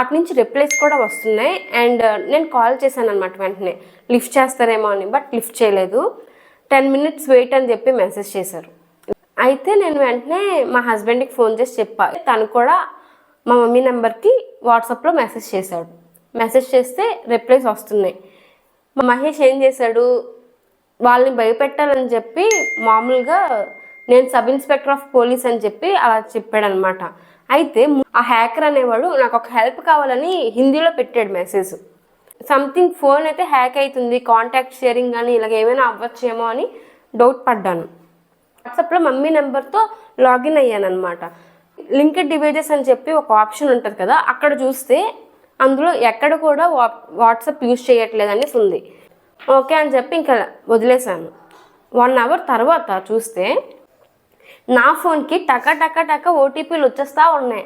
అటు నుంచి రిప్లైస్ కూడా వస్తున్నాయి. అండ్ నేను కాల్ చేశాను అనమాట వెంటనే, లిఫ్ట్ చేస్తారేమో అని. బట్ లిఫ్ట్ చేయలేదు. 10 minutes వెయిట్ అని చెప్పి మెసేజ్ చేశారు. అయితే నేను వెంటనే మా హస్బెండ్కి ఫోన్ చేసి చెప్పా. తను కూడా మా మమ్మీ నెంబర్కి వాట్సాప్లో మెసేజ్ చేశాడు. మెసేజ్ చేస్తే రిప్లైస్ వస్తున్నాయి. మా మహేష్ ఏం చేశాడు, వాళ్ళని భయపెట్టాలని చెప్పి మామూలుగా నేను సబ్ ఇన్స్పెక్టర్ ఆఫ్ పోలీస్ అని చెప్పి అలా చెప్పాడనమాట. అయితే ఆ హ్యాకర్ అనేవాడు నాకు ఒక హెల్ప్ కావాలని హిందీలో పెట్టాడు మెసేజ్. సంథింగ్ ఫోన్ అయితే హ్యాక్ అవుతుంది, కాంటాక్ట్ షేరింగ్ కానీ ఇలాగ ఏమైనా అవ్వచ్చేమో అని డౌట్ పడ్డాను. వాట్సాప్లో మమ్మీ నెంబర్తో లాగిన్ అయ్యాను అనమాట. లింక్డ్ డివైజెస్ అని చెప్పి ఒక ఆప్షన్ ఉంటుంది కదా, అక్కడ చూస్తే అందులో ఎక్కడ కూడా వాట్సాప్ యూజ్ చేయట్లేదని ఉంది. ఓకే అని చెప్పి ఇంకా వదిలేశాను. 1 hour తర్వాత చూస్తే నా ఫోన్కి టక టక టక ఓటీపీలు వచ్చేస్తూ ఉన్నాయి.